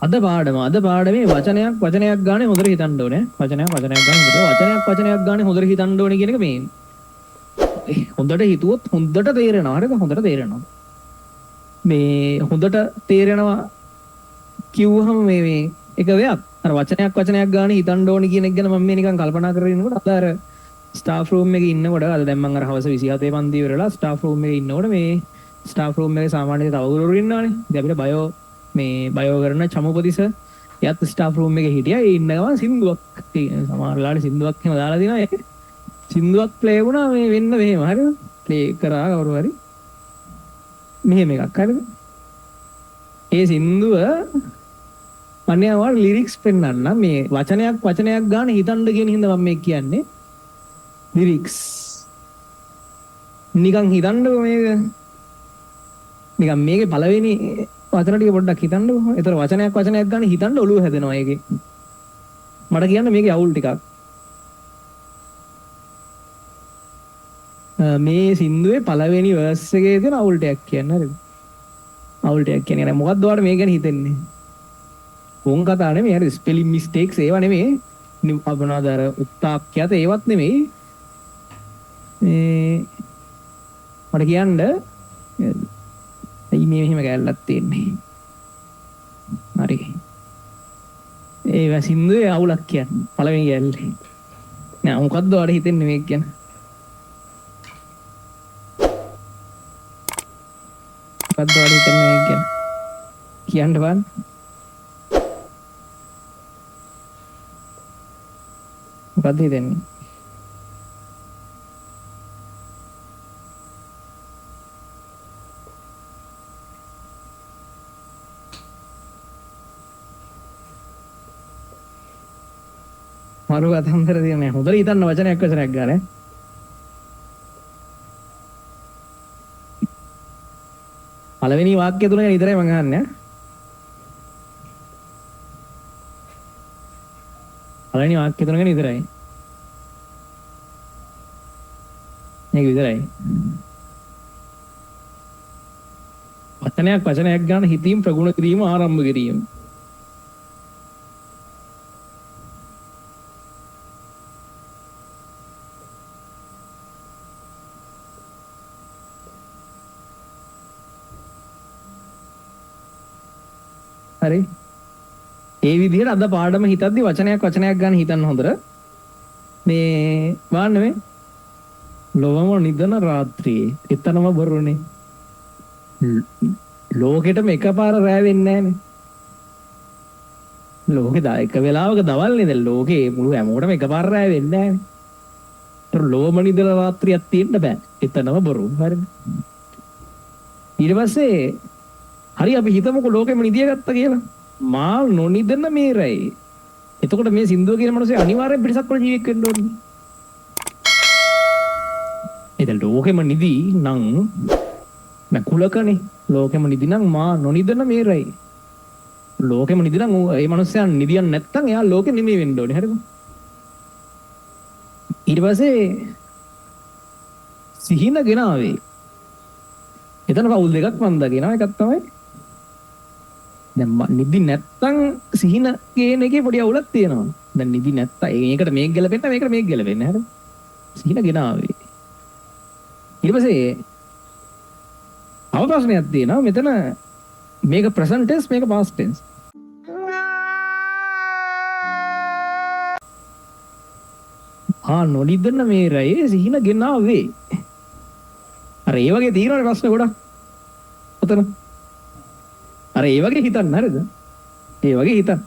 අද පාඩමේ වචනයක් ගානේ හොඳට හිතන්න ඕනේ. වචනයක් ගානේ හොඳට හිතන්න ඕනේ කියන එක මේ හොඳට හිතුවොත් හොඳට තේරෙනවා. හරිද? හොඳට තේරෙනවා. මේ හොඳට තේරෙනවා කිව්වහම මේ එක දෙයක් අර වචනයක් ගානේ හිතන්න ඕනේ කියන එක ගැන මම මේ නිකන් කල්පනා කරගෙන ඉන්නකොට අද අර ස්ටාෆ් රූම් එකේ ඉන්නකොට අද දැන් මම අර හවස 27 පන්ති ඉවරලා ස්ටාෆ් රූම් එකේ ඉන්නකොට මේ ස්ටාෆ් රූම් එකේ සාමාන්‍ය තව ගුරුවරු ඉන්නවනේ. ඉතින් අපිට බයෝ කරන චමුපතිස එයාත් ස්ටාෆ් රූම් එකේ හිටියා. ඒ ඉන්න ගමන් සින්දුවක් සමහර වෙලාවට සින්දුවක් එහෙම දාලා දිනවා. සින්දුවක් ප්ලේ වුණා මේ වෙන්න මෙහෙම හරිද? ප්ලේ කරා කවුරු හරි මෙහෙම එකක් හරිද? ඒ සින්දුව මන්නේ ලිරික්ස් පෙන්නන්න මේ වචනයක් ගන්න හිතන්න කියන හින්දා මම මේ කියන්නේ ලිරික්ස් නිකන් හිතන්නකෝ මේක නිකන් මේකේ පළවෙනි වචන ටික පොඩ්ඩක් හිතන්නකෝ. ඒතර වචනයක් ගන්න හිතන්න ඔළුව හැදෙනවා ඒකේ. මට කියන්න මේකේ අවුල් ටිකක්. මේ සින්දුවේ පළවෙනි වර්ස් එකේ තියෙන අවුල් ටිකක් කියන්න හරිද? අවුල් ටිකක් කියන්නේ මොකක්ද ඔයාලට මේ ගැන හිතෙන්නේ? වොන් කතා නෙමෙයි හරි ස්පෙලිං මිස්ටේක්ස් ඒවා නෙමෙයි. අපනවාද අර උක්තාක්‍යත ඒවත් නෙමෙයි. මට කියන්න ඇයි මේ මෙහෙම ගැල්ලක් තියෙන්නේ? හරි. ඒ සින්දුවේ අවුලක් කියන්නේ පළවෙනි ගැල්ලේ. නෑ මොකද්ද ඔයාලට හිතෙන්නේ මේක ගැන? මොකද්ද ඔයාලට හිතෙන්නේ මේක ගැන? කියන්න බලන්න. මොකද්ද හිතෙන්නේ? මරු අතන්තර තියෙන හොඳට හිතන්න වචනයක් ගන්න. පළවෙනි වාක්‍ය තුන ගැන විතරයි මම අහන්නේ. පළවෙනි වාක්‍ය තුන ගැන විතරයි. මේක විතරයි. වචනයක් ගන්න හිතීම් ප්‍රගුණ කිරීම ආරම්භ කිරීම. හරි. ඒ විදිහට අද පාඩම හිතද්දි වචනයක් ගන්න හිතන්න හොඳට. මේ වාන්න මේ ලොවම නිදන රාත්‍රියේ එතනම බොරුනේ. ලෝකෙටම එකපාර රැ වෙන්නේ නැහනේ. ලෝකෙ එක වෙලාවක දවල් නේද ලෝකේ මුළු හැමෝටම එකපාර රැ වෙන්නේ නැහනේ. ඒතර ලොවම නිදන රාත්‍රියක් තියෙන්න බෑ. එතනම බොරු. හරිද? ඊට පස්සේ හරි අපි හිතමුකෝ ලෝකෙම නිදිය ගත්තා කියලා. මා නොනිදන මේ රැයි. එතකොට මේ සින්දුව කියන මනුස්සය අනිවාර්යෙන් පිටසක් වල ජීවිත වෙන්න ඕනේ. එතන ලෝකෙම නිදි නම් මකුලකනේ. ලෝකෙම නිදි නම් මා නොනිදන මේ රැයි. ලෝකෙම නිදි නම් ඒ මනුස්සයා නිදියන් නැත්තම් එයා ලෝකෙ නිමි වෙන්න ඕනේ. හරිද? ඊට පස්සේ සිහින ගෙනාවේ. එතන පවුල් දෙකක් මන්ද කියනවා. එකක් තමයි දැන් නිදි නැත්තම් සිහින කියන එකේ පොඩි අවුලක් තියෙනවා. දැන් නිදි නැත්තම් මේකට මේක ගැලපෙන්න මේකට මේක ගැලපෙන්න. හරිද? සිහින ගෙනාවේ. ඊට පස්සේ අවප්‍රශ්නයක් තියෙනවා. මෙතන මේක ප්‍රසන්ට් ටෙන්ස් මේක පාස්ට් ටෙන්ස්. නොනිදන මේ රැයේ සිහින ගෙනාවේ. අර ඒ වගේ තියෙනවනේ ප්‍රශ්න ගොඩක්. ඔතන. අර ඒ වගේ හිතන්න හරිද? ඒ වගේ හිතන්න.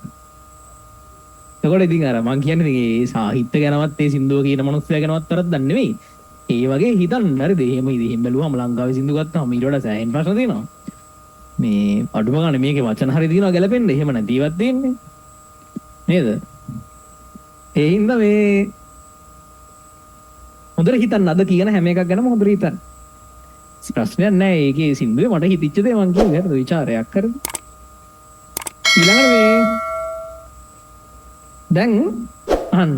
එතකොට ඉතින් අර මං කියන්නේ මේ සාහිත්‍ය ගැනවත් ඒ සින්දුව කියන මනුස්සයා ගැනවත් තරක් දන්නේ නෙවෙයි. ඒ වගේ හිතන්න හරිද? එහෙම බැලුවම ලංකාවේ සින්දු ගත්තාම ඊට වඩා සෑහෙන ප්‍රශ්න තියෙනවා. මේ අඩුම ගන්න මේකේ වචන හරි තියෙනවා ගැලපෙන්න. එහෙම නැතිවත් තියෙන්නේ. නේද? ඒ හින්දා මේ හොඳට හිතන්න අද කියන හැම එකක් ගැනම හොඳට හිතන්න. ප්‍රශ්නයක් නැහැ. ඒකේ සින්දුවේ මට හිතිච්ච දේ මං කියන්නේ හරිද? විචාරයක් කරද? ඊළඟට මේ දැන් අහන්න